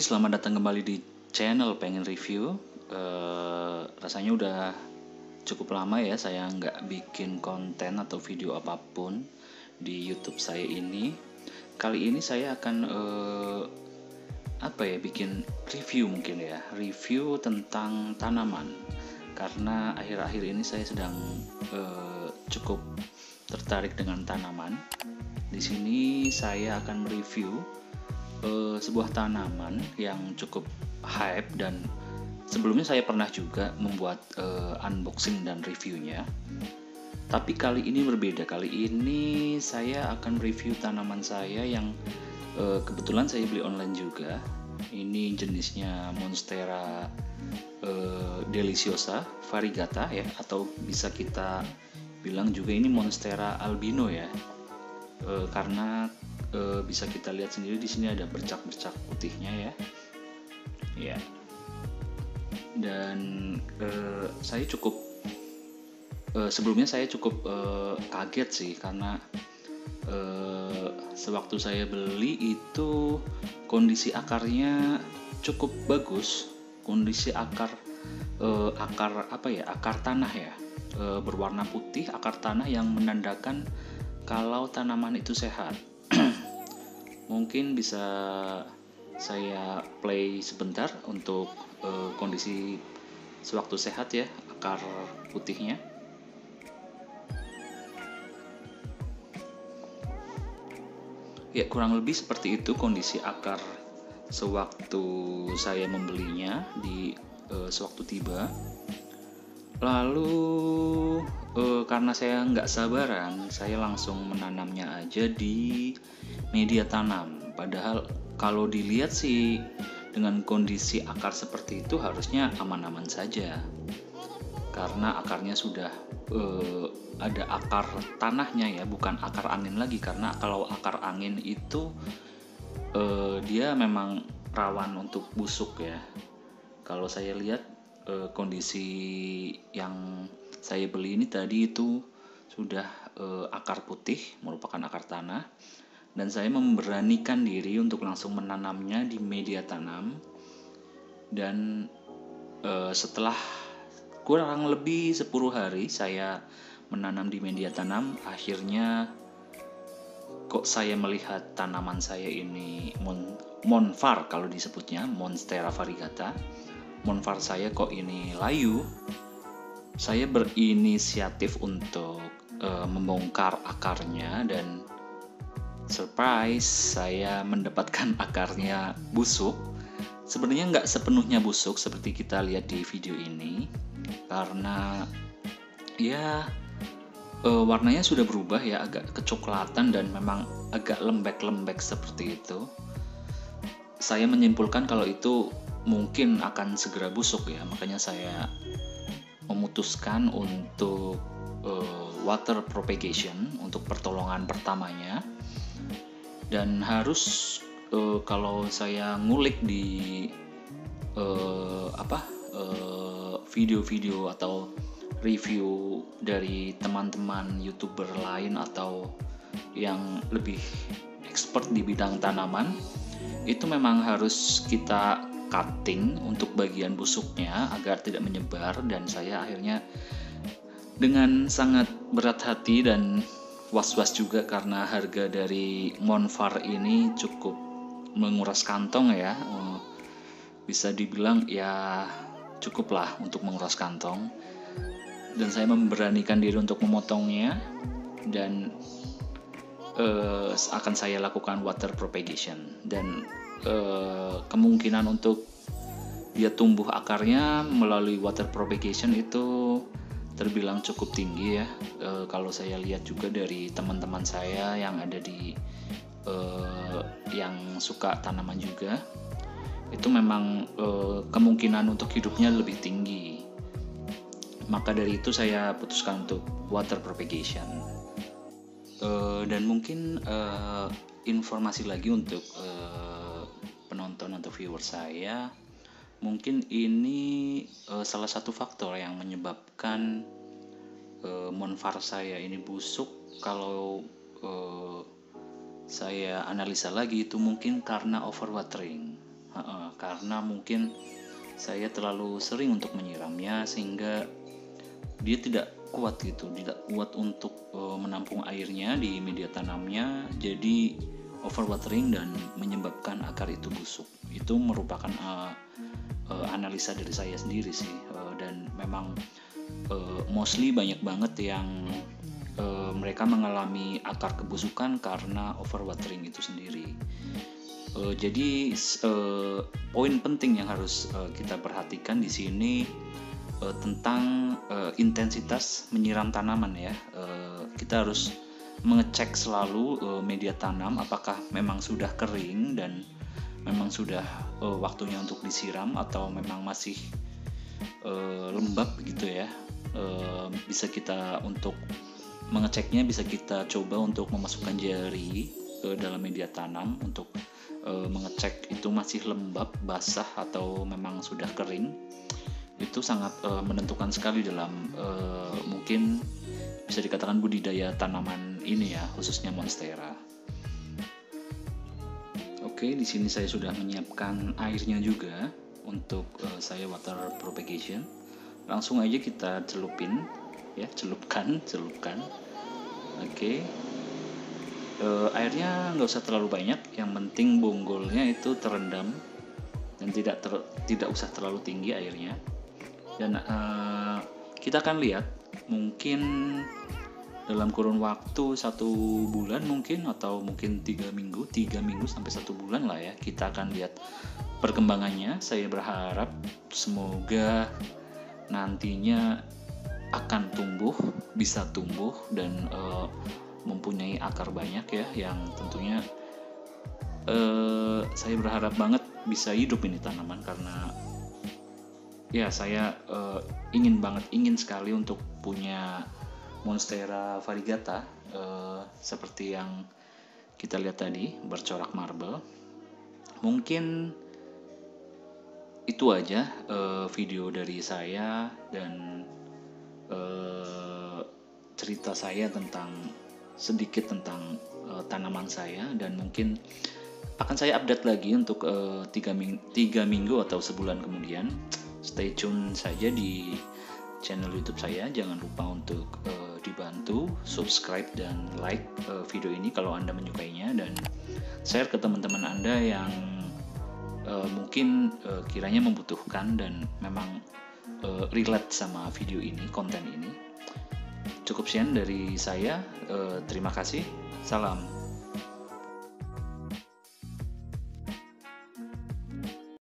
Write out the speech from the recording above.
Selamat datang kembali di channel Pengen Review. Rasanya udah cukup lama ya saya nggak bikin konten atau video apapun di YouTube saya ini. Kali ini saya akan bikin review mungkin ya, review tentang tanaman. Karena akhir-akhir ini saya sedang cukup tertarik dengan tanaman. Di sini saya akan mereview sebuah tanaman yang cukup hype, dan sebelumnya saya pernah juga membuat unboxing dan reviewnya. Tapi kali ini berbeda. Kali ini saya akan review tanaman saya yang kebetulan saya beli online juga. Ini jenisnya Monstera deliciosa variegata ya, atau bisa kita bilang juga ini Monstera albino ya, karena bisa kita lihat sendiri di sini ada bercak-bercak putihnya ya. Ya. Dan saya cukup sebelumnya saya cukup kaget sih, karena sewaktu saya beli itu kondisi akarnya cukup bagus. Kondisi akar tanah ya, berwarna putih, akar tanah yang menandakan kalau tanaman itu sehat. Mungkin bisa saya play sebentar untuk kondisi sewaktu sehat ya, akar putihnya. Ya, kurang lebih seperti itu kondisi akar sewaktu saya membelinya di sewaktu tiba. Lalu karena saya nggak sabaran, saya langsung menanamnya aja di media tanam. Padahal kalau dilihat sih dengan kondisi akar seperti itu harusnya aman-aman saja, karena akarnya sudah ada akar tanahnya ya, bukan akar angin lagi. Karena kalau akar angin itu dia memang rawan untuk busuk ya. Kalau saya lihat kondisi yang saya beli ini tadi itu sudah akar putih, merupakan akar tanah, dan saya memberanikan diri untuk langsung menanamnya di media tanam. Dan setelah kurang lebih 10 hari saya menanam di media tanam, akhirnya kok saya melihat tanaman saya ini monfar kalau disebutnya, Monstera variegata. Monfar saya kok ini layu. Saya berinisiatif untuk membongkar akarnya, dan surprise, saya mendapatkan akarnya busuk. Sebenarnya nggak sepenuhnya busuk seperti kita lihat di video ini, karena ya warnanya sudah berubah ya, agak kecoklatan dan memang agak lembek-lembek seperti itu. Saya menyimpulkan kalau itu mungkin akan segera busuk ya, makanya saya memutuskan untuk water propagation untuk pertolongan pertamanya. Dan harus kalau saya ngulik di video-video atau review dari teman-teman YouTuber lain atau yang lebih expert di bidang tanaman, itu memang harus kita cutting untuk bagian busuknya agar tidak menyebar. Dan saya akhirnya dengan sangat berat hati dan was-was juga, karena harga dari Monfar ini cukup menguras kantong ya, bisa dibilang ya cukuplah untuk menguras kantong. Dan saya memberanikan diri untuk memotongnya, dan akan saya lakukan water propagation. Dan kemungkinan untuk dia tumbuh akarnya melalui water propagation itu terbilang cukup tinggi ya. Kalau saya lihat juga dari teman-teman saya yang ada di yang suka tanaman juga, itu memang kemungkinan untuk hidupnya lebih tinggi. Maka dari itu saya putuskan untuk water propagation. Dan mungkin informasi lagi untuk penonton atau viewer saya, mungkin ini salah satu faktor yang menyebabkan monfar saya ini busuk. Kalau saya analisa lagi, itu mungkin karena overwatering. karena mungkin saya terlalu sering untuk menyiramnya sehingga dia tidak kuat gitu, tidak kuat untuk menampung airnya di media tanamnya, jadi overwatering dan menyebabkan akar itu busuk. Itu merupakan analisa dari saya sendiri sih, dan memang mostly banyak banget yang mereka mengalami akar kebusukan karena overwatering itu sendiri. Jadi poin penting yang harus kita perhatikan di sini tentang intensitas menyiram tanaman ya. Kita harus mengecek selalu media tanam apakah memang sudah kering dan memang sudah waktunya untuk disiram atau memang masih lembab gitu ya. Bisa kita untuk mengeceknya, bisa kita coba untuk memasukkan jari ke dalam media tanam untuk mengecek itu masih lembab, basah atau memang sudah kering. Itu sangat menentukan sekali dalam mungkin bisa dikatakan budidaya tanaman ini ya, khususnya monstera. Oke, di sini saya sudah menyiapkan airnya juga untuk saya water propagation. Langsung aja kita celupin ya, celupkan. Oke. Airnya nggak usah terlalu banyak, yang penting bonggolnya itu terendam dan tidak usah terlalu tinggi airnya. Dan kita akan lihat mungkin dalam kurun waktu 1 bulan mungkin, atau mungkin 3 minggu sampai 1 bulan lah ya, kita akan lihat perkembangannya. Saya berharap semoga nantinya akan bisa tumbuh dan mempunyai akar banyak ya, yang tentunya saya berharap banget bisa hidup ini tanaman, karena ya saya ingin sekali untuk punya monstera variegata seperti yang kita lihat tadi, bercorak marble. Mungkin itu aja video dari saya dan cerita saya sedikit tentang tanaman saya, dan mungkin akan saya update lagi untuk 3 minggu atau sebulan kemudian. Stay tune saja di channel YouTube saya. Jangan lupa untuk dibantu subscribe dan like video ini kalau Anda menyukainya, dan share ke teman-teman Anda yang mungkin kiranya membutuhkan dan memang relate sama video ini, konten ini. Cukup sekian dari saya. Terima kasih. Salam.